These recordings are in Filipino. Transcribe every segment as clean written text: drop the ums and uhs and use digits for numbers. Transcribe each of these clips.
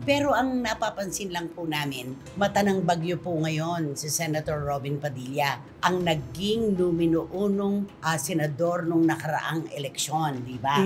Pero ang napapansin lang po namin, mata ng bagyo po ngayon si Senator Robin Padilla, ang naging numero unong senador nung nakaraang eleksyon, di ba?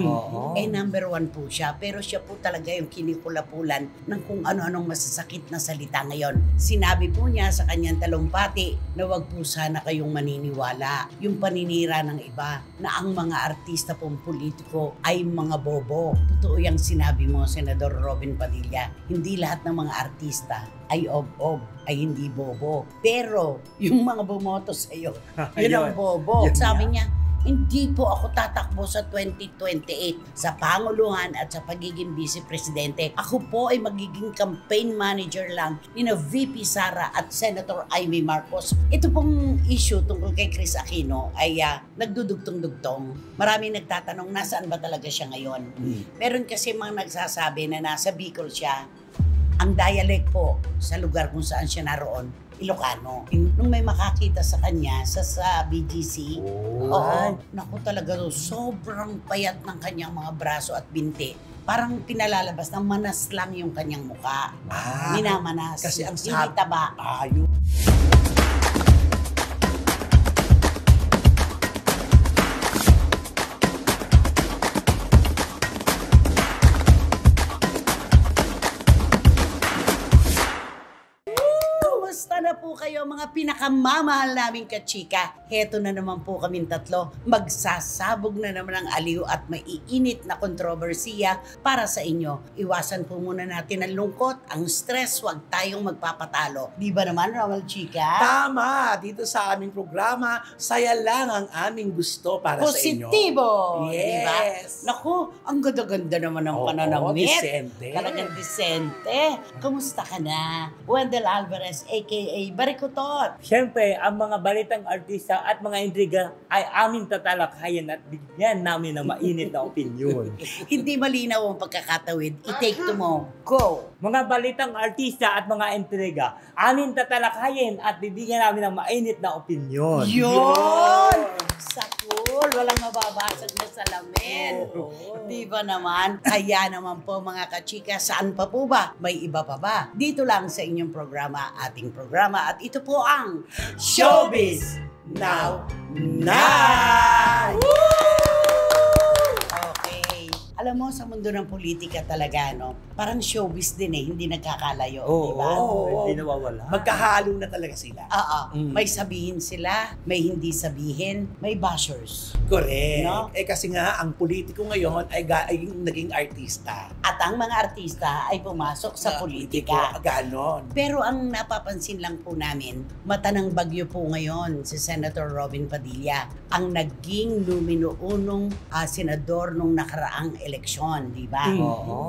Number 1 po siya, pero siya po talaga yung kinikulapulan ng kung ano-anong masasakit na salita ngayon. Sinabi po niya sa kanyang talumpati na wag po sana kayong maniniwala yung paninira ng iba na ang mga artista pong politiko ay mga bobo. Totoo yung sinabi mo, Senador Robin Padilla. Hindi lahat ng mga artista ay ob-ob, ay hindi bobo. Pero yung mga bumoto sa'yo, yun ang bobo. Sabi niya, hindi po ako tatakbo sa 2028 sa panguluhan at sa pagiging vice-presidente. Ako po ay magiging campaign manager lang ni na VP Sara at Senator Amy Marcos. Ito pong issue tungkol kay Chris Aquino ay nagdudugtong-dugtong. Maraming nagtatanong nasaan ba talaga siya ngayon. Meron kasi mga nagsasabi na nasa Bicol siya. Ang dialect po sa lugar kung saan siya naroon, Ilocano. Nung may makakita sa kanya sa BGC, naku talaga sobrang payat ng kanyang mga braso at binti. Parang pinalalabas ng manas lang yung kanyang muka. Minamanas. Kasi ang hindi taba. Kumusta na po kayo mga pinakamamahal naming kachika? Heto na naman po kaming tatlo. Magsasabog na naman ang aliw at maiinit na kontrobersiya para sa inyo. Iwasan po muna natin ang lungkot, ang stress, huwag tayong magpapatalo. Di ba naman, Romel Chika? Tama! Dito sa aming programa, saya lang ang aming gusto para Positibo, sa inyo. Yes! Diba? Naku, ang ganda-ganda naman ang pananamit. Disente. Talagang disente. Kumusta ka na? Wendell Alvarez, a.k.a. Barikutot. Siyempre, ang mga balitang artista at mga intriga ay aming tatalakayan at bigyan namin ng mainit na opinyon. Hindi malinaw ang pagkakatawid. I-take to mo. Go! Mga balitang artista at mga intriga, aming tatalakayin at bibigyan namin ng mainit na opinyon. Yun! Sakul! Walang mababasag na salamin. Di ba naman? Kaya naman po mga kachika, saan pa po ba? May iba pa ba? Dito lang sa inyong programa, ating programa. At ito po ang Showbiz Now Night! Okay. Alam mo, sa mundo ng politika talaga, no? Parang showbiz din hindi nagkakalayo, di ba? Hindi nawawala. Magkahalo na talaga sila. May sabihin sila, may hindi sabihin, may bashers. Correct. No? Kasi nga, ang politiko ngayon ay naging artista. At ang mga artista ay pumasok sa politika. Ganon. Pero ang napapansin lang po namin, mata ng bagyo po ngayon si Senator Robin Padilla, ang naging numero unong senador nung nakaraang eleksyon, di ba?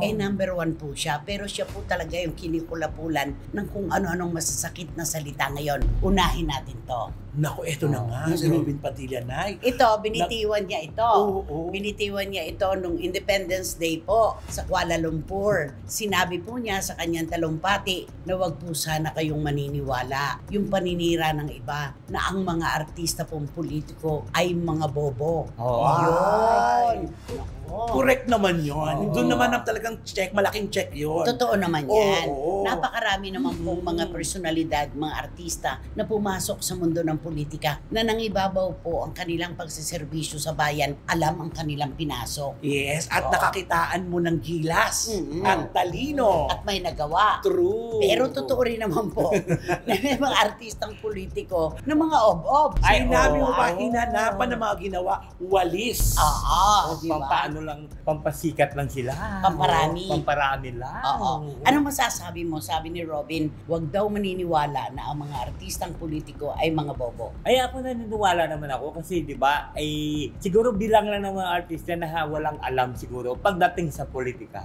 Number 1 po siya, pero siya po talaga yung kinikulapulan ng kung ano-anong masasakit na salita ngayon. Unahin natin to. Naku, eto na nga, si Robin Padilla na. Ito, binitiwan niya ito. Binitiwan niya ito nung Independence Day po sa Kuala Lumpur. Sinabi po niya sa kanyang talumpati na wag po sana kayong maniniwala yung paninira ng iba na ang mga artista pong politiko ay mga bobo. Yun. Correct naman yun. Doon naman ang talagang check, malaking check yun. Totoo naman yan. Napakarami naman pong mga personalidad, mga artista na pumasok sa mundo ng politika na nangibabaw po ang kanilang pagsiservisyo sa bayan, alam ang kanilang pinasok. Yes, at nakakitaan mo ng gilas, ang talino. At may nagawa. True. Pero totoo rin naman po na may mga artistang politiko na mga ob-ob. Sinabi mo ba, hinanapan ng mga ginawa, walis. Diba? Paano lang, pampasikat lang sila. Pamparami. Pamparami lang. Anong masasabi mo? Sabi ni Robin, wag daw maniniwala na ang mga artistang politiko ay mga bobo. Ay ako naniniwala naman ako kasi 'di ba ay siguro bilang lang ng mga artista na walang alam siguro pagdating sa politika.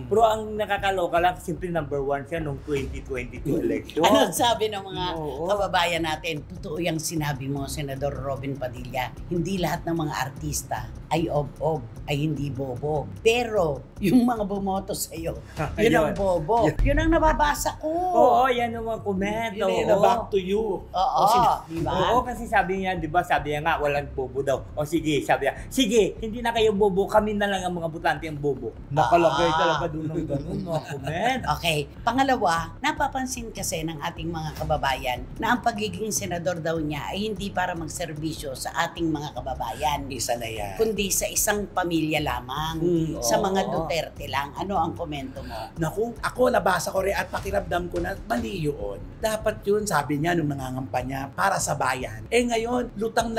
Pero ang nakakaloka lang simple number 1 siya nung 2022 election. Ano sabi ng mga kababayan natin? Totoo yung sinabi mo, Senador Robin Padilla. Hindi lahat ng mga artista ay ob-ob, ay hindi bobo. Pero yung mga bumoto sa'yo. Yun ang bobo. Yun ang nababasa ko. Oo, yan ang mga comment. Yun na back to you. Oo, diba? Oo, kasi sabi niya, di ba, sabi niya nga, walang bobo daw. O sige, sabi niya, sige, hindi na kayo bobo, kami na lang ang mga butante ang bobo. Nakalagay talaga doon ng ganun, mga comment. Okay. Pangalawa, napapansin kasi ng ating mga kababayan na ang pagiging senador daw niya ay hindi para magserbisyo sa ating mga kababayan. Isa na yan. Kundi sa isang pamilya lamang. Sa mga Duterte lang. Ano ang komento mo? Naku, ako nabasa ko rin at pakiramdam ko na mali yun. Dapat yun, sabi niya nung nangangampanya, para sa bayan. Ngayon, lutang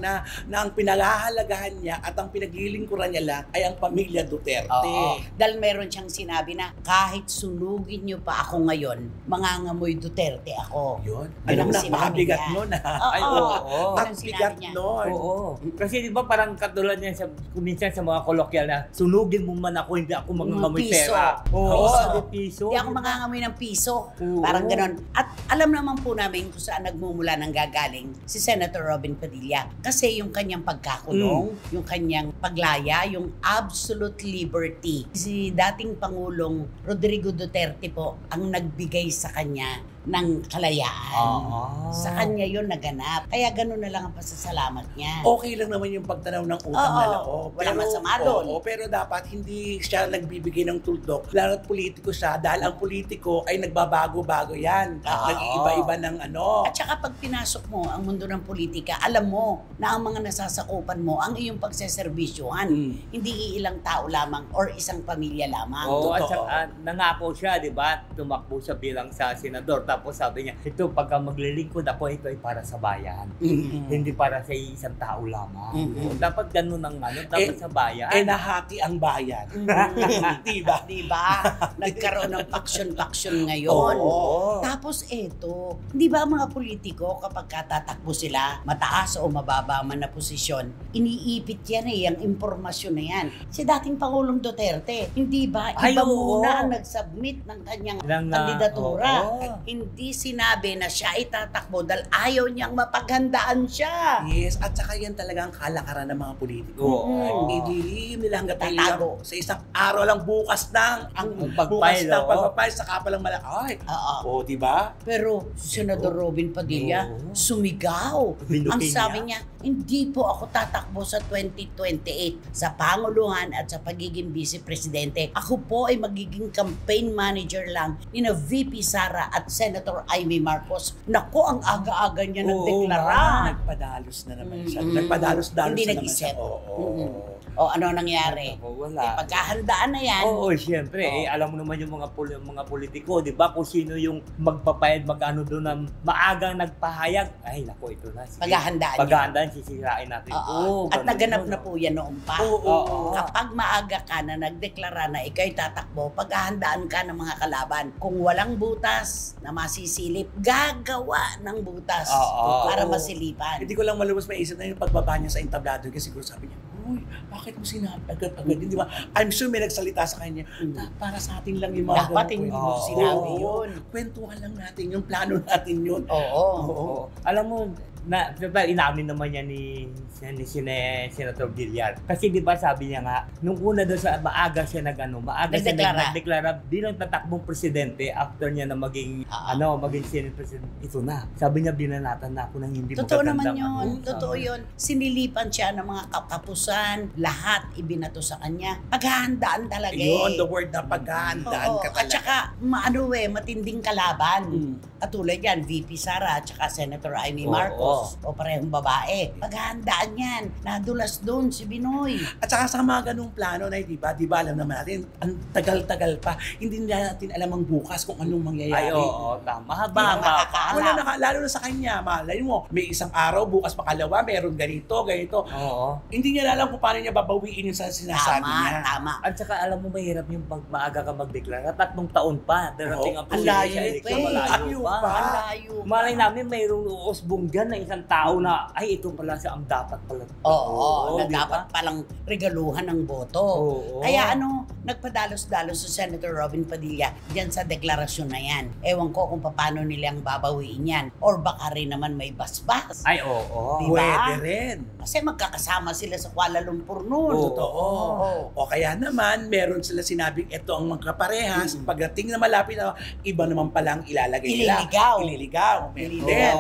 na ang pinaghahalagahan niya at ang pinaglilingkuran niya lang ay ang pamilya Duterte. Oo. Dahil meron siyang sinabi na kahit sunugin niyo pa ako ngayon, mangangamoy Duterte ako. Yun. Yun Alam ang mo na, sinabi makabigat niya. nun. Ay, oo. Yun ang Ang sinabi bigat niya. nun. Oo. Kasi di ba parang katulad niya sa minsan sa mga kolokyal na sunugin mo man ako, hindi ako mangangamoy Piso. pera. Oo, piso. Hindi ako mangangamoy ng piso. Oo. Parang ganon. At alam naman po namin kung saan nagmumula ng gagaling si Senator Robin Padilla. Kasi yung kanyang pagkakulong, yung kanyang paglaya, yung absolute liberty. Si dating Pangulong Rodrigo Duterte po ang nagbigay sa kanya ng kalayaan. Sa kanya yun naganap. Kaya gano'n na lang ang pasasalamat niya. Okay lang naman yung pagtanaw ng utang na loob. Walang masama doon. Oo, pero dapat hindi siya nagbibigay ng tuldok. Lalo at politiko siya dahil ang politiko ay nagbabago-bago yan. Nag-iiba-iba ng ano. At saka pag pinasok mo ang mundo ng politika, alam mo na ang mga nasasakupan mo ang iyong pagseserbisyuhan. Hindi ilang tao lamang or isang pamilya lamang. Oo, at Totoo. saka nangako siya, di ba? Tumakbo siya bilang sa senador. Tapos sabi niya, ito pagka maglilingkod ako, ito ay para sa bayan. Hindi para sa isang tao lamang. Dapat ganun ang ano, dapat sa bayan. Nahati ang bayan. Diba? Diba? Nagkaroon ng faction-faction ngayon. Oo. Tapos eto, di ba mga politiko kapag katatakbo sila, mataas o mababa man na posisyon, iniipit yan ang impormasyon na yan. Si dating Pangulong Duterte, hindi ba? Iba muna ang nag-submit ng kanyang kandidatura. Hindi sinabi na siya ay tatakbo dahil ayaw niyang mapaghandaan siya. Yes, at saka yan talaga ang kalakaran ng mga politiko. Oo. Idilihim nila hanggang Tatago. sa isang araw lang bukas ng pagpile, pagpapile, saka palang malaki. Oo. Diba? Pero Senador Robin Padilla, sumigaw. Binukin Ang sabi niya, hindi po ako tatakbo sa 2028 sa Panguluhan at sa pagiging Vice Presidente. Ako po ay magiging campaign manager lang ni na VP Sara at Senator Amy Marcos. Naku, ang aga-aga niya nagdeklara. Nagpadalos na naman siya. Nagpadalos-dalos Hindi na naman nag-isip. siya. O ano nangyari? Wala. Pagkahandaan na yan. Oo, siyempre. Alam mo naman yung mga politiko, di ba? Kung sino yung magpapayad, mag-ano doon na maagang nagpahayag. Ay, naku, ito na. Paghahandaan, sisirain natin. At naganap na po yan noon pa. Oo. Kapag maaga ka na nagdeklara na ikaw'y tatakbo, paghahandaan ka ng mga kalaban. Kung walang butas na masisilip, gagawa ng butas para masilipan. Hindi ko lang malubos maisip na yung pagbaba niya sa entablado kasi siguro sabi niya, uy, bakit mo sinabi agad-agad yun, di ba? I'm sure may nagsalita sa kanya, para sa atin lang yung mga Dapat hindi mo sinabi yun. Kwentuhan lang natin yung plano natin yun. Oo. Alam mo, inamin naman niya ni Senator Villar. Kasi di ba sabi niya nga, nung una doon sa maaga siya nagdeklara bilang tatakbong presidente after niya na maging Senate President. Ito na. Sabi niya, binanatan na ako ng hindi Totoo naman magagandang yun. Totoo yun. Sinilipan siya ng mga kapusan, lahat ibinato sa kanya. Paghahandaan talaga Yun, the word na paghahandaan ka talaga. At saka, matinding kalaban. Katulad yan, VP Sara at saka Senator Amy Marcos. O parehong babae. Paghahandaan yan. Nadulas doon si Binoy. At saka sa mga ganung plano na, di ba alam naman natin, ang tagal-tagal pa, hindi natin alam ang bukas kung anong mangyayari. Ay, oo, tama. Wala lalo na sa kanya, malay mo, may isang araw, bukas makalawa, meron ganito. Oo. Hindi niya alam kung paano niya babawiin yung sinasabi niya. Tama. At saka alam mo, mahirap yung pag maaga ka magdeklara. 3 taon pa. Darating ang Malayo pa. Malay namin, mayroong uusbonggan na isang tao na, ay, ito pala siya ang dapat pala. Na diba? dapat palang regaluhan ng boto. Oo. Kaya nagpadalos-dalos si Senator Robin Padilla diyan sa deklarasyon na yan. Ewan ko kung paano nilang babawiin yan. Or baka rin naman may basbas. Ay, oo. Diba? Pwede rin. Kasi magkakasama sila sa Kuala Lumpur noon. Totoo. O kaya naman, meron sila sinabing ito ang mga kaparehas. Pagdating na malapit na, iba naman palang ilalagay nila. Ililigaw. Meron din.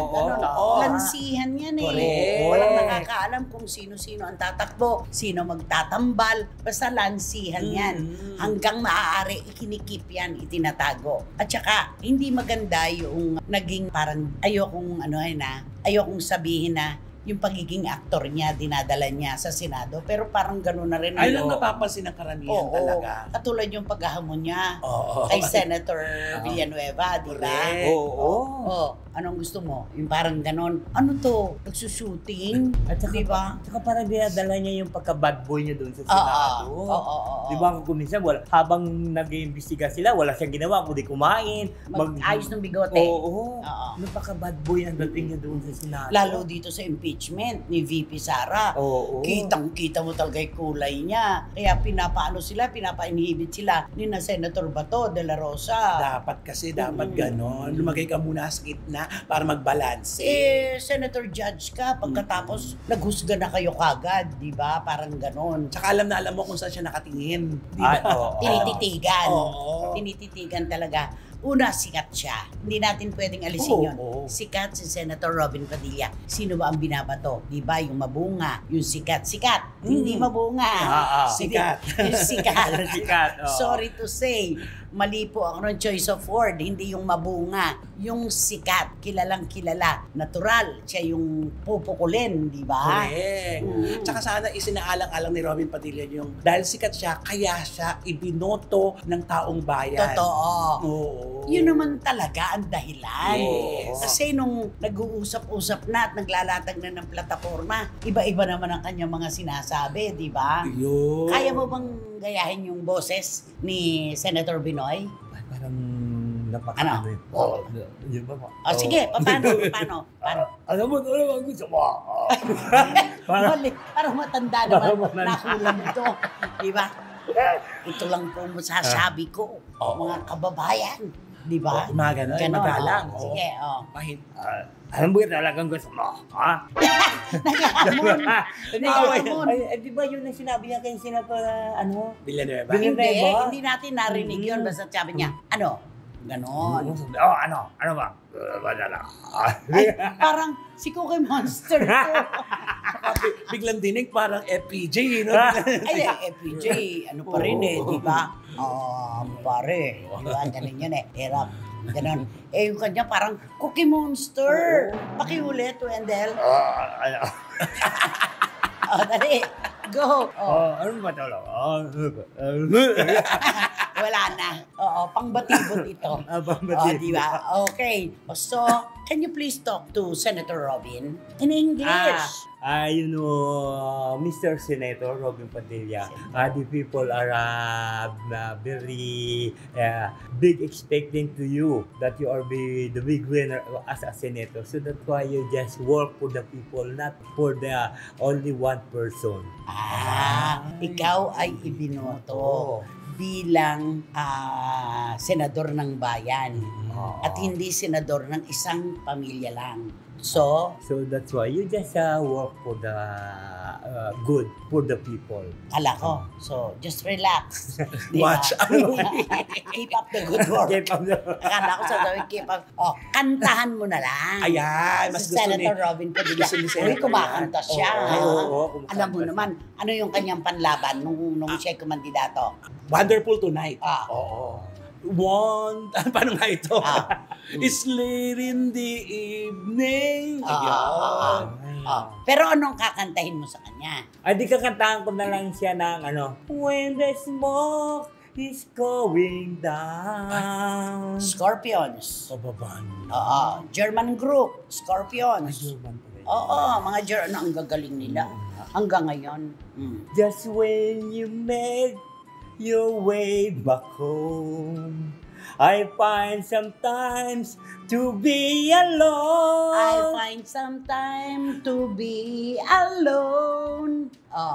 Lansihan yan eh. Correct. Walang nakakaalam kung sino-sino ang tatakbo, sino magtatambal. Basta lansihan yan. Hanggang maaari, ikinikip yan, itinatago. At saka, hindi maganda yung naging parang ayokong sabihin na yung pagiging aktor niya, dinadala niya sa Senado. Pero parang gano'n na rin. Ay lang napapansin ng karamihan talaga. Katulad yung paghahamon niya Oo. kay Senator Villanueva, di ba? Correct. Anong gusto mo? Yung parang gano'n. Ano to? Nagsushooting? At saka, di ba? Saka parang dinadala niya yung pagka-bad boy niya doon sa Senado. Di ba kung minsan, habang nag-iimbestiga sila, wala siyang ginawa, kundi kumain. Mag-ayos ng bigote. Oo. Napaka-bad boy ang dating niya doon sa Senado. Lalo dito sa impeachment ni VP Sara. Kitang-kita mo talaga yung kulay niya. Kaya pinapa-inhibit sila ni na Senator Bato de la Rosa. Dapat ganon. Lumagay ka muna sa gitna para magbalance. Senator Judge ka, pagkatapos naghusga na kayo kagad, di ba? Parang ganon. Tsaka alam na alam mo kung saan siya nakatingin. Di ba? Tinititigan. Oo. Tinititigan talaga. Una, sikat siya. Hindi natin pwedeng alisin yun. Sikat si Senator Robin Padilla. Sino ba ang binabato? Di ba? Yung mabunga. Yung sikat. Sikat. Hindi mabunga. Sikat. Yung sikat. Sikat. Sorry to say, mali po ang choice of word. Hindi yung mabunga. Yung sikat. Kilalang kilala. Natural. Siya yung pupukulin. Di ba? Correct. Tsaka sana isinaalang-alang ni Robin Padilla yung dahil sikat siya, kaya siya ibinoto ng taong bayan. Totoo. Oo. Yun naman talaga ang dahilan. Yes. Kasi nung nag-uusap-usap na at naglalatag na ng plataforma, iba-iba naman ang kanyang mga sinasabi, di ba? Yun. Kaya mo bang gayahin yung boses ni Senator Binoy? Ay, parang Ano? Yun ba? Sige, paano? Alam mo, ang gusto mo. Parang matanda naman, nakulang ito. Di ba? Ito lang po masasabi ko, mga kababayan. Di ba? Mga ganon, magalang. Sige, Alam mo talagang gusto mo, ha? Naghahamon. Ay, di ba yun ang sinabi niya kay Senator, Villanueva. Hindi natin narinig yun. Basta sabi niya, ganon. Ano ba? Ay, parang si Cookie Monster ko. Biglang dinig parang FPJ, no? Ay, FPJ, pa rin di ba? Pare, di ba? Ganun yun hirap. Ganon. Yung kanya parang Cookie Monster. Pakiulit, Wendell. Dali. Go. Ano ba ito? Wala na. Pangbatibot ito. Di ba? Okay. So, can you please talk to Senator Robin in English? Mr. Senator Robin Padilla, the people are very big expecting to you that you are the big winner as a senator. So that's why you just work for the people, not for the only one person. Ikaw ay ibinoto bilang senador ng bayan at hindi senador ng isang pamilya lang. So that's why you just work for the good for the people. Kala ko. So just relax. Watch out. Keep up the good work. Akala ko keep up. Kantahan mo na lang. Ayan, mas gusto Senator Robin Padilla. Uy, kumakanta siya. Alam mo naman, ano yung kanyang panlaban nung siya kumandidato? Wonderful Tonight. Paano nga ito? It's late in the evening. Pero anong kakantahin mo sa kanya? Di kakantahan ko na lang siya ng When the smoke is going down. Scorpions. Pababan. German group. Scorpions. German pa rin. Mga German. Ang gagaling nila. Hanggang ngayon. Just when you make your way back home, I find sometimes to be alone.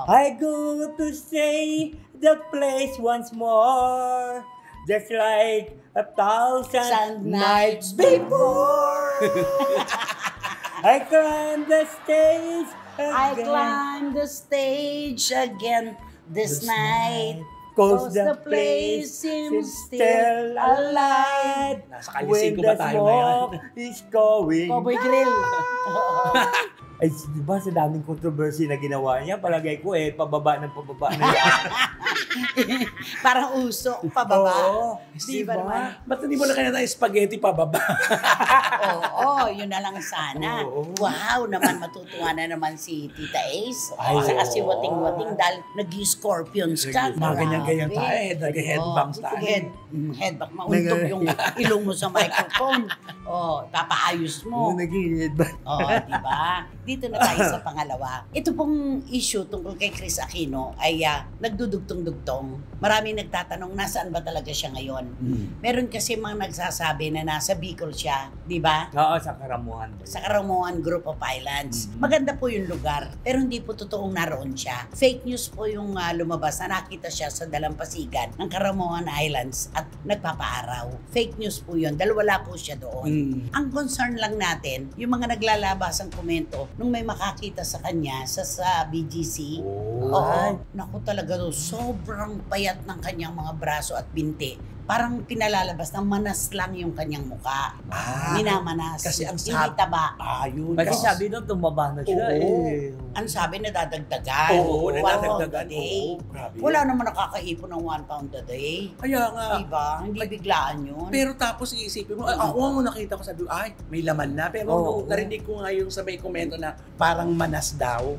I go to say the place once more, just like 1,000 nights before. I climb the stage again. I climb the stage again this night. Cause the place seems still alive. Nasa When kalising ko the ba tayo ngayon? smoke is going. Cowboy Grill. Ay, di ba sa daming controversy na ginawa niya, palagay ko pababa na yan. Parang usok, pababa. Oo, Di ba diba? naman? Ba't hindi mo na kaya na spaghetti pababa? Oo, yun na lang sana. Oo. Wow, naman matutuwa na naman si Tita Ace. Ay, Saka oo. si Wating-Wating dahil nag-scorpions ka. Mga ganyan-ganyan Grabe. tayo, nag-headbangs Oo, tayo. headbang, mauntog yung ilong mo sa microphone. Papaayos mo. Nagigid ba? Di ba? Dito na tayo sa pangalawa. Ito pong issue tungkol kay Chris Aquino ay nagdudugtong-dugtong. Maraming nagtatanong, nasaan ba talaga siya ngayon? Meron kasi mga nagsasabi na nasa Bicol siya, di ba? Oo, sa Karamuhan. Sa Karamuan Group of Islands. Maganda po yung lugar, pero hindi po totoong naroon siya. Fake news po yung lumabas na nakita siya sa dalampasigan ng Karamuan Islands at nagpapaaraw. Fake news po yun dahil wala po siya doon. Ang concern lang natin, yung mga naglalabas ang komento nung may makakita sa kanya sa BGC. Oo, naku talaga sobrang payat ng kanyang mga braso at binti. Parang pinalalabas na manas lang yung kanyang muka. Minamanas. Kasi ang hindi sabi- taba. Yun. Kasi sabi doon, tumaba na siya Ang sabi na dadagdagan. Oo, 1 nadadagdagan. pound a day. Oo, grabe. Wala naman nakakaipon ng 1 pound a day. Kaya nga. Diba? Hindi biglaan yun. Pero tapos iisipin mo, ako ang nakita ko sabi, ay, may laman na. Pero nung narinig ko nga yung sa may komento na parang manas daw.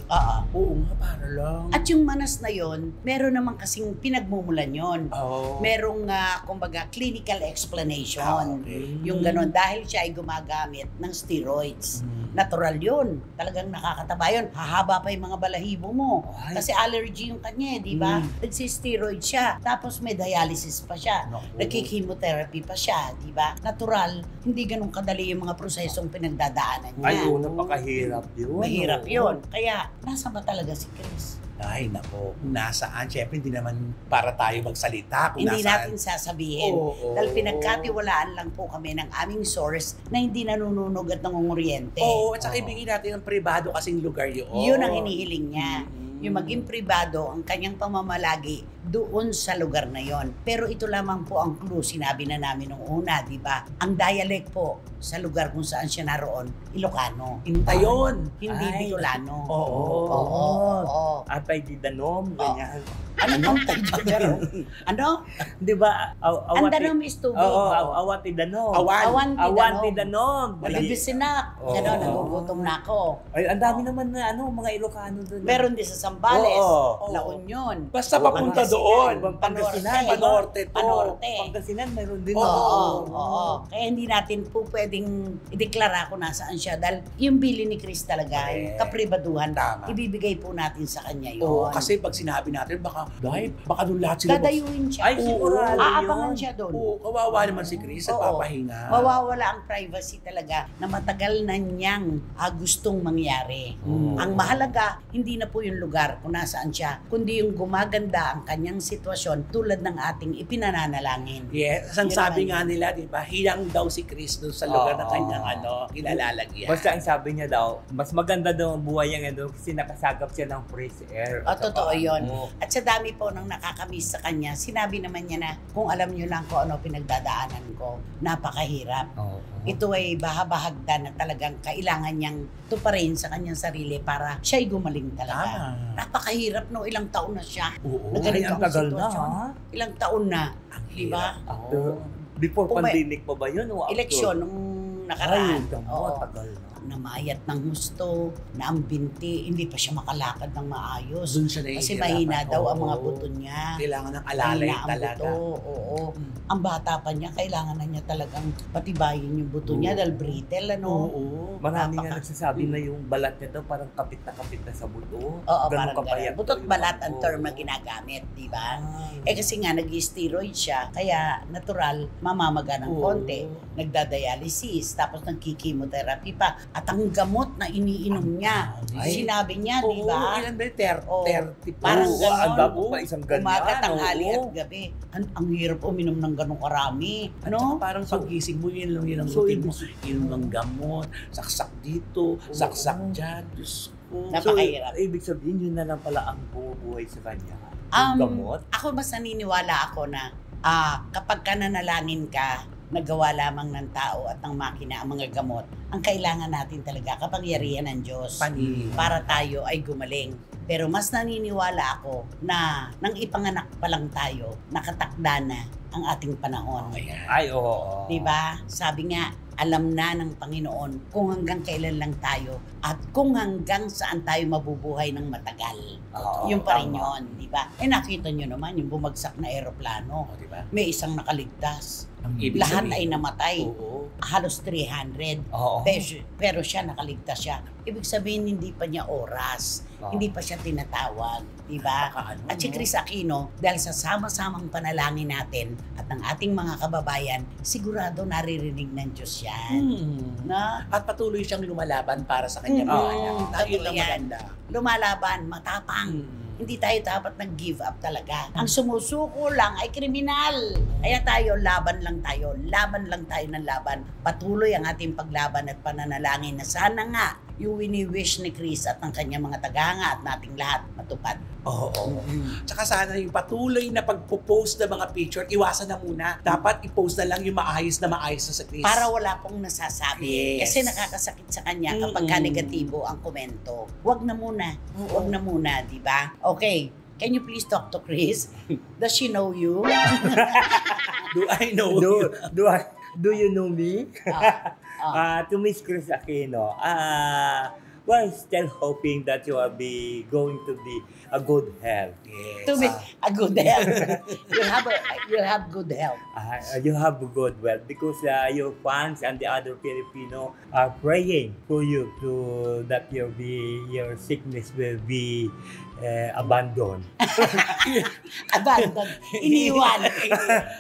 Oo nga, para lang. At yung manas na yon, meron naman kasing pinagmumulan yon. Merong, kumbaga, clinical explanation. Okay. Yung ganon, dahil siya ay gumagamit ng steroids. Natural yun. Talagang nakakataba yun. Hahaba pa yung mga balahibo mo. Kasi allergy yung kanya, di ba? Nagsisteroid siya. Tapos may dialysis pa siya. Nagki-chemotherapy pa siya, di ba? Natural, hindi ganun kadali yung mga prosesong pinagdadaanan niya. Ay, napakahirap yun. Mahirap yun. Kaya, nasa ba talaga si Chris? Ay, nako. Kung nasaan, syempre hindi naman para tayo magsalita. Kung Hindi nasaan. natin sasabihin. Dahil pinagkatiwalaan lang po kami ng aming source na hindi nanununog at nangunguryente. Oo, at saka ibigay natin ng pribado kasing lugar yun. Yun ang hinihiling niya. Yung maging pribado ang kanyang pamamalagi doon sa lugar na yon. Pero ito lamang po ang clue, sinabi na namin nung una, di ba? Ang dialect po sa lugar kung saan siya naroon, Ilocano. Intayon. Hindi Bicolano. Oo. Atay di danom, ganyan. Ano? Ano? Di ba? Ang danom is tubig. Oo, awat di danom. Awan di danom. Malibisinak. Gano'n, nagugutom na ako. Ay, ang dami naman na mga Ilocano doon. Meron din sa Zambales, Oo. La Union. Basta papunta doon. Pangasinan. Panorte to. Panorte. Pangasinan, meron din. Oo. Kaya hindi natin po pwedeng ideklara kung nasaan siya dahil yung bili ni Chris talaga, yung kapribaduhan, Tama. ibibigay po natin sa kanya yun. Oo, kasi pag sinabi natin, baka doon lahat sila. Dadayuin siya. Ay, sigurado yun. Aabangan siya doon. Oo, kawawa naman si Chris at Oo. papahinga. Mawawala ang privacy talaga na matagal na niyang gustong mangyari. Ang mahalaga, hindi na po yung lugar kung nasaan siya, kundi yung gumaganda ang kanyang sitwasyon tulad ng ating ipinananalangin. Yes, ang Yun sabi naman nga nila, di ba, hilang daw si Chris doon sa lugar na kanyang kinalalagyan. Basta ang sabi niya daw, mas maganda daw ang buhay niya doon kasi nakasagap siya ng fresh air. Totoo yun. Oo. At sa dami po nang nakakamiss sa kanya, sinabi naman niya na kung alam niyo lang kung ano pinagdadaanan ko, napakahirap. Oo. Ito ay bahabahagdan na talagang kailangan niyang tuparin sa kanyang sarili para siya'y gumaling talaga. Tama. Napakahirap no, ilang taon na siya. Oo. Na ganito Ay, ang ang tagal na, sitwasyon. ha? Ilang taon na, Ang di ba? After, before Kung may- pandemic pa ba yun? O after? Eleksyon nung Ay, nakaraan. tamo, tagal na. Namayat ng husto, na ang binti, hindi pa siya makalakad ng maayos. Doon siya Kasi nahihirapan. mahina daw ang mga Oo. buto niya. Kailangan ng alalay Mahina ang talaga. buto, oo. Ang bata pa niya, kailangan na niya talagang patibayin yung buto niya dahil brittle, ano. Oo. Marami nga Napaka- nagsasabi na yung balat niya daw parang kapit na sa buto. Oo, Ganun parang kapayat ganun. Butot daw yung- balat ang Oo. term na ginagamit, di ba? Ay. Kasi nga, nag-steroid siya, kaya natural, mamamaga ng Oo. konti. Nagdadialysis, tapos nagkikimotherapy pa. At ang gamot na iniinom niya, Ay. sinabi niya, Oo, di ba? ilan ba yun? Oo. 30 Parang Oo, ganon. ang dabo pa, isang ganyan. Umaga, tanghali oo. at gabi. Ang hirap uminom ng ganong karami. At No? saka parang paggising mo, yun lang yun ang So, routine mo. ibig- Inom ng gamot, saksak dito, saksak dyan. Diyos ko. Napakahirap. So, ibig sabihin, yun na lang pala ang bumubuhay sa kanya. Um, Yung gamot. Ako mas naniniwala ako na kapag ka nanalangin ka, nagawa lamang ng tao at ng makina ang mga gamot, ang kailangan natin talaga kapangyarihan ng Diyos para tayo ay gumaling. Pero mas naniniwala ako na nang ipanganak pa lang tayo, nakatakda na ang ating panahon. Ay, oo. Diba? Sabi nga, alam na ng Panginoon kung hanggang kailan lang tayo at kung hanggang saan tayo mabubuhay ng matagal. Oo, Yun pa rin tama. yun, di ba? Nakita nyo naman yung bumagsak na eroplano. O, diba? May isang nakaligtas. Ang ibig Lahat sabihin- ay namatay. Oo. Halos 300. Oo. Pero siya nakaligtas siya. Ibig sabihin hindi pa niya oras. Oo. Hindi pa siya tinatawag. Diba? Baka ano, At si no? Chris Aquino, dahil sa sama-samang panalangin natin at ng ating mga kababayan, sigurado naririnig ng Diyos yan. Na At patuloy siyang lumalaban para sa kanyang mga Oo. anak. Na yun ang Totoo yan. maganda. lumalaban, matapang. Hindi tayo dapat nag-give up talaga. Ang sumusuko lang ay kriminal. Kaya tayo, laban lang tayo ng laban. Patuloy ang ating paglaban at pananalangin na sana nga yung wini-wish ni Chris at ng kanyang mga tagahanga at nating lahat matupad. Oo. Tsaka sana yung patuloy na pagpo-post ng mga picture, iwasan na muna. Dapat i-post na lang yung maayos na sa Chris. Para wala pong nasasabi. Yes. Kasi nakakasakit sa kanya kapag ka negatibo ang komento. Huwag na muna, di ba? Okay. Can you please talk to Chris? Does she know you? Do I know Do, you? do you know me? To Miss Chris Aquino, we're still hoping that you will be going to be a good health. Yes. To be a good health. You'll have good health. You have good wealth because your fans and the other Filipino are praying for you to that your sickness will be abandoned. Abandoned.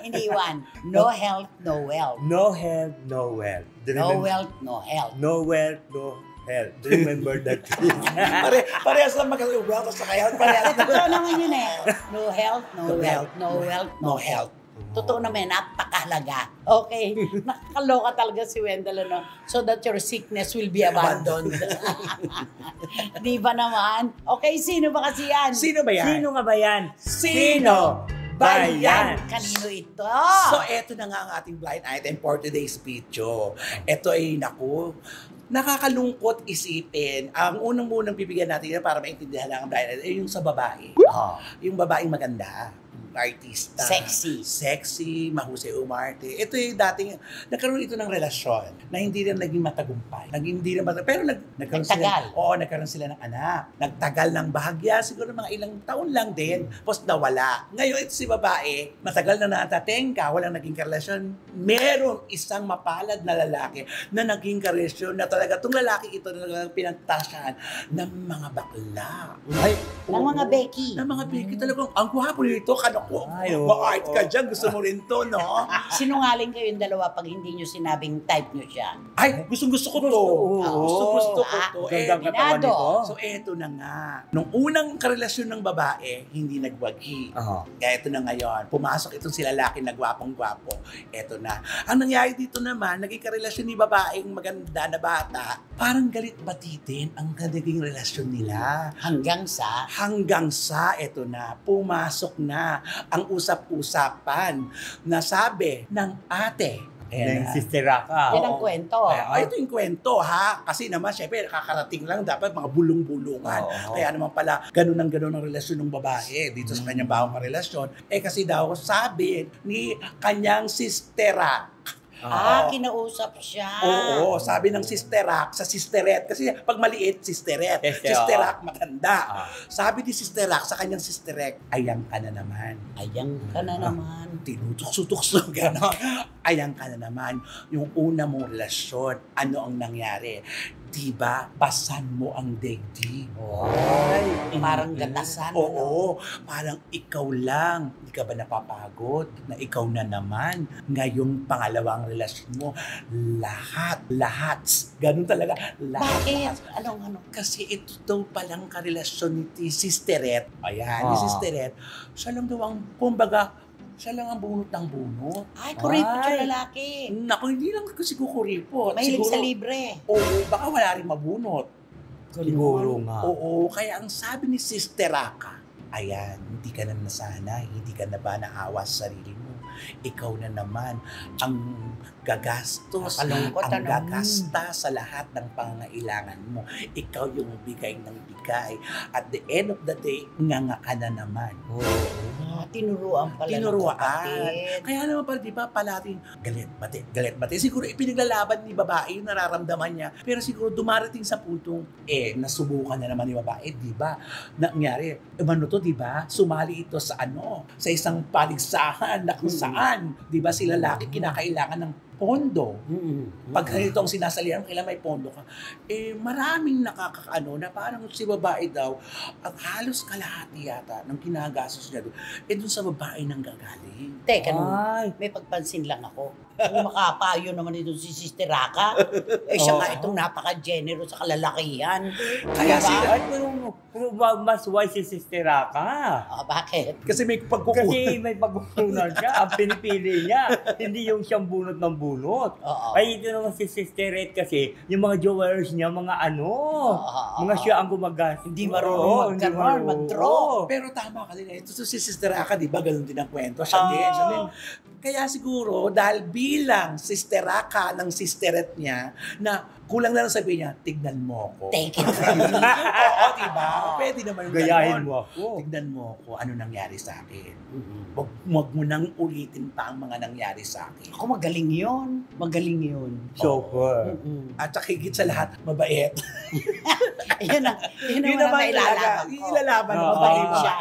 Iniwan. No health, no wealth. No health, no wealth. No wealth, no health. No wealth, no health. Remember that. Parehas lang mag-well, tapos kaya parehas na. Totoo naman yun eh. No health, no No wealth. health, No wealth, no no health. health. Totoo naman, napakahalaga. Okay. Nakakaloka talaga si Wendell, no? So that your sickness will be abandoned. Di ba naman? Okay, sino ba kasi yan? Sino ba yan? Sino nga ba yan? Sino ba yan? Kanino ito? So, eto na nga ang ating blind item for today's video. Eto ay, naku, nakakalungkot isipin. Ang unang-unang bibigyan natin para maintindihan lang ang blind item ay yung sa babae. Yung babaeng maganda. Artista. Sexy, mahusay umarte. Ito yung dating, nagkaroon ito ng relasyon na hindi na naging matagumpay. Pero nagkaroon Nagtagal. sila, nagkaroon sila ng anak. Nagtagal ng bahagya, siguro mga ilang taon lang din. Tapos nawala. Ngayon, ito si babae, matagal na natatengka, walang naging karelasyon. Merong isang mapalad na lalaki na naging karelasyon na talaga, itong lalaki ito na pinagtasyahan ng mga bakla. Ay, Ng mga Becky. Ng mga Becky talagang, ang gwapo nito, Ay, oo. ma-art ka dyan, gusto mo rin to, no? Sinungaling kayong dalawa pag hindi nyo sinabing type nyo siya. Ay, gustong-gusto ko to. Oo. Gusto ko to. Gandang katawan minado. nito. So, eto na nga. Nung unang karelasyon ng babae, hindi nagwagi. Kaya ito na ngayon, pumasok itong si lalaki na gwapong-gwapo. Eto na. Ang nangyari dito naman, naging karelasyon ni babaeng maganda na bata, parang galit-batitin ang naging relasyon nila. Hanggang sa, Eto na, pumasok na ang usap-usapan na sabi ng ate. Ng Sister Raka. yan ang kwento. Ito yung kwento ha. Kasi naman, syempre, nakakarating lang dapat mga bulong-bulungan. Oo. Kaya naman pala, ganun ang relasyon ng babae dito sa kanyang bagong karelasyon. Kasi daw, sabi ni kanyang sistera. Kinausap siya. Oo, sabi ng sisterak sa sisteret. Kasi pag maliit, sisteret. Sisterak, matanda. Sabi ni sisterak sa kanyang sisterek, ayang ka na naman. Ayang ka na naman. Tinutukso-tukso, gano'n. Ayang ka na naman. Yung una mong relasyon, ano ang nangyari? Diba? Basan mo ang daigdig. Ay, parang gatasan. Oo, parang ikaw lang. Hindi ka ba napapagod na ikaw na naman ngayong pangalawang relasyon mo? Lahat. Ganun talaga. Lahat. Bakit? Anong? Kasi ito daw palang karelasyon ni Sisteret. Ayan, ni Sisteret. Siya lang daw ang, kumbaga, siya lang ang bunot ng bunot. Ay, kuripot yung lalaki. Naku, hindi lang kasi kukuripot. Mahilig Siguro, sa libre. oo, baka wala rin mabunot. Siguro nga. Oo, kaya ang sabi ni Sister Raka, ayan, hindi ka na nasanay, hindi ka na ba naawa sa sarili mo? Ikaw na naman ang gagastos, Nakalungkot, ang ano? gagasta sa lahat ng pangangailangan mo. Ikaw yung bigay ng bigay. At the end of the day, nga ka na naman. Tinuruan pala ng Tinuruan. kapatid. Kaya naman pala, di ba, palating galit bate. Siguro ipinaglalaban ni babae yung nararamdaman niya. Pero siguro dumarating sa puntong, nasubukan na naman ni babae, di ba? Nangyari, to, di ba? Sumali ito sa sa isang paligsahan na kung saan, di ba, si lalaki kinakailangan ng pondo. Pag ganito ang sinasalihan, kailan may pondo ka. Maraming nakakaano na parang si babae daw, ang halos kalahati yata ng kinagastos niya doon, doon sa babae nang gagaling. Teka, may pagpansin lang ako. Kung makapayo naman ito si Sister Raka, siya nga itong napaka-generous sa kalalakihan. Kaya Diba? Pero mas wise si Sister Raka. Bakit? Kasi may pagkukunan. Kasi may pagkukunan siya. Ang pinipili niya. Hindi yung siyang bunot ng bunot. Ay, ito naman si Sister Red kasi, yung mga jewelers niya, mga mga siya ang gumagas. Hindi marunong mag-draw, mag-draw. Pero tama ka din. Ito si Sister Raka, di ba? Ganun din ang kwento. Siya din. Kaya siguro, dahil bilang Sister Raka ng Sisteret niya, na kulang na lang sabihin niya, tignan mo ako. Take it from me. Oo, diba? Pwede naman yung Gayahin ganon. mo ako. Tignan mo ako, ano nangyari sa akin. Huwag mo nang ulitin pa ang mga nangyari sa akin. Ako magaling yun. Magaling yun. Super. At saka higit sa lahat, mabait. Yun naman ang mailalaban ko. Ilalaban mo Mabait ba siya.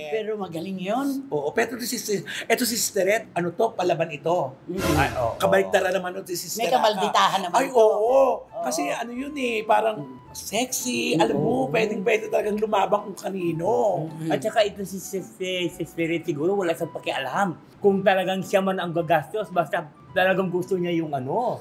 Pero magaling yun. Oo, pero ito si Sisteret, ano to, palaban ito. Ay, Kabaligtaran naman ito si Sister May kamalditahan naman Ay, ito. oo. Kasi ano yun parang sexy. Alam mo, pwedeng-pwede talagang lumabang kung kanino. At saka ito si Spirit siguro wala sa pakialam. Kung talagang siya man ang gagastos, basta talagang gusto niya yung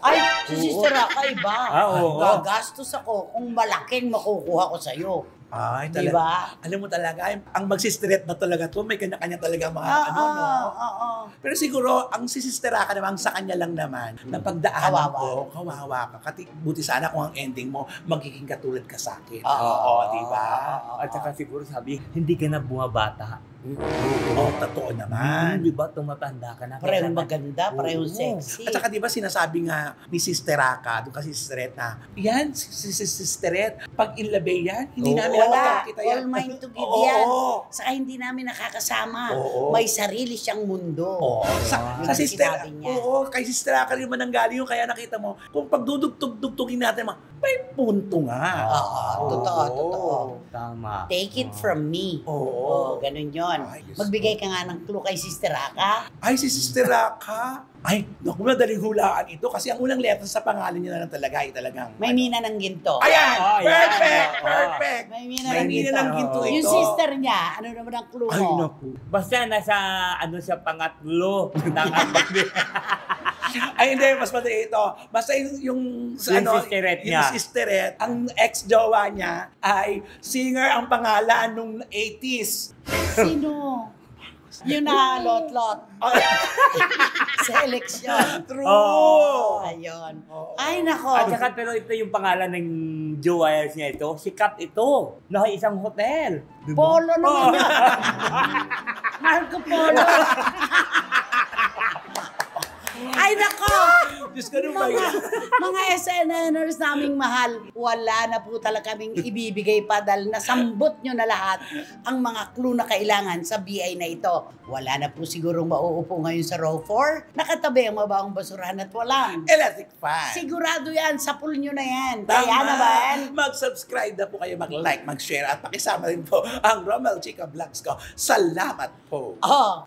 Ay, si Sister Raka iba. Oo. Gagastos ako kung malaking makukuha ko sa'yo. Ay, Di talaga. ba? Alam mo talaga, ang magsistraight na talaga to, may kanya-kanya talaga mga Oo. Pero siguro, ang sisistera ka naman sa kanya lang naman, na pagdaanan ko, kawawa ka. Buti sana kung ang ending mo, magiging katulad ka sa akin. Oo, di ba? At saka siguro sabi, hindi ka na bumabata. Oo, totoo naman. Di ba, tumatanda ka na. Parehong maganda, parehong sexy. At saka di ba sinasabi nga ni Sister Raka, doon kasi Sisteret na, yan, si Sisteret, pag inlabe yan, hindi namin Wala, nakakita yan. all mine to give yan. Saka hindi namin nakakasama. May sarili siyang mundo. Sa Sister, kay Sister Raka rin man ang galing yun, kaya nakita mo, kung pagdudugtog-dugtugin natin, may punto nga. Totoo. Tama. Take it from me. Ganun yun. Magbigay ka nga ng clue kay Sister Raka. Ay, si Sister Raka. Ay, naku, madaling hulaan ito kasi ang unang letter sa pangalan niya na lang talaga ay talagang... May mina ng ginto. Ayan! Perfect! May mina May mina ng ginto ito. Yung sister niya, ano naman ang clue mo? Ay, naku. Basta nasa, sa pangatlo ng Ay, hindi, mas madali ito. Basta yung Sisteret niya. Yung Sisteret, ang ex-jowa niya ay singer ang pangalan nung 80s. Sino? Yung nakalot-lot. Sa eleksyon. True! Ayun. Ay, nako. At saka pero ito yung pangalan ng jewelers niya ito. Sikat ito. Na isang hotel. Diba? Polo naman yan. Marco Polo. Ay, nako! Diyos ko nung bayan. Mga SNNers naming mahal, wala na po talaga kaming ibibigay pa dahil nasambot nyo na lahat ang mga clue na kailangan sa BI na ito. Wala na po sigurong mauupo ngayon sa row 4. Nakatabi ang mabawang basurahan at walang Electric fan. sigurado yan, sa pool nyo na yan. Tama. Kaya naman, Mag-subscribe na po kayo, mag-like, mag-share, at pakisama rin po ang Romel Chica Vlogs ko. Salamat po.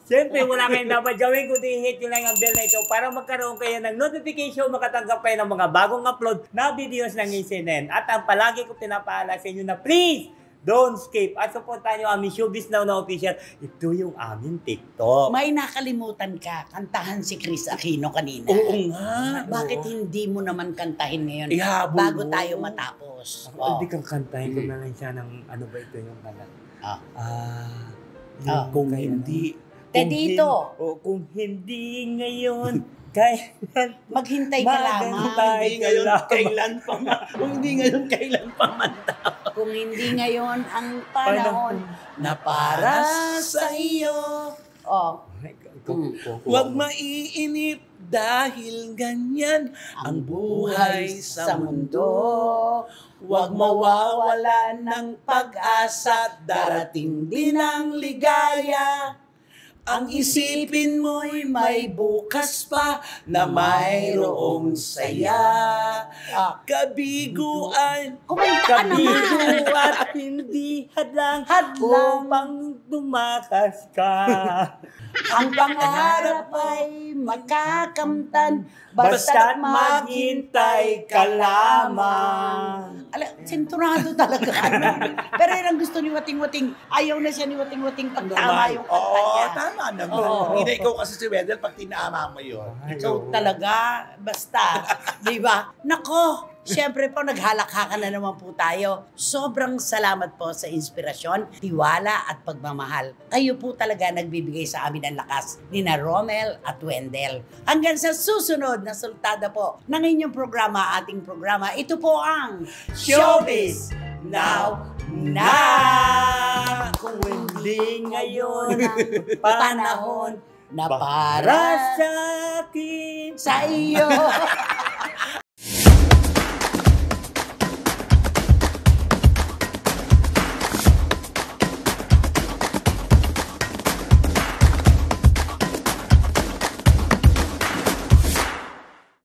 Siyempre, wala kayong dapat gawin kundi hit nyo lang ang bell na ito para para magkaroon kayo ng notification, makatanggap kayo ng mga bagong upload na videos ng SNN. At ang palagi ko pinapaalala sa inyo na please, don't skip. At supportan nyo aming Showbiz Now na official. Ito yung aming TikTok. May nakalimutan ka, kantahan si Chris Aquino kanina. Oo nga. Bakit hindi mo naman kantahin ngayon Ihabol bago mo. tayo matapos? Hindi kang kantahin ko na lang siya ng ano ba ito yung kanan. Kung hindi. Dito. Kung hindi ngayon, kailan Maghintay ka lamang. Hindi ngayon, kailan pa man. Kung hindi ngayon, kailan pa man. Kung hindi ngayon ang panahon na para sa iyo. Oh. Huwag maiinip dahil ganyan ang buhay sa mundo. Huwag mawawalan ng pag-asa, darating din ang ligaya. Ang isipin mo'y may bukas pa na mayroong saya. Kabiguan. Kumanta ka naman. Kabigo at hindi hadlang upang tumakas ka. Ang pangarap ay makakamtan Basta't maghintay ka lamang. Senturado talaga. Pero yun ang gusto ni Wating-Wating. Ayaw na siya ni Wating-Wating pag tama yung kanta Oo, niya. tama naman. Oo. Hindi ikaw kasi si Wendell pag tinama mo yun. Ikaw talaga, basta. Di ba? Nako, siyempre po, naghalakhakan na naman po tayo. Sobrang salamat po sa inspirasyon, tiwala at pagmamahal. Kayo po talaga nagbibigay sa amin ng lakas ni na Romel at Wendell. Hanggang sa susunod na sultada po ng inyong programa, ating programa, ito po ang Showbiz Now na! Kung hindi ngayon ang panahon na para para sa akin. sa iyo.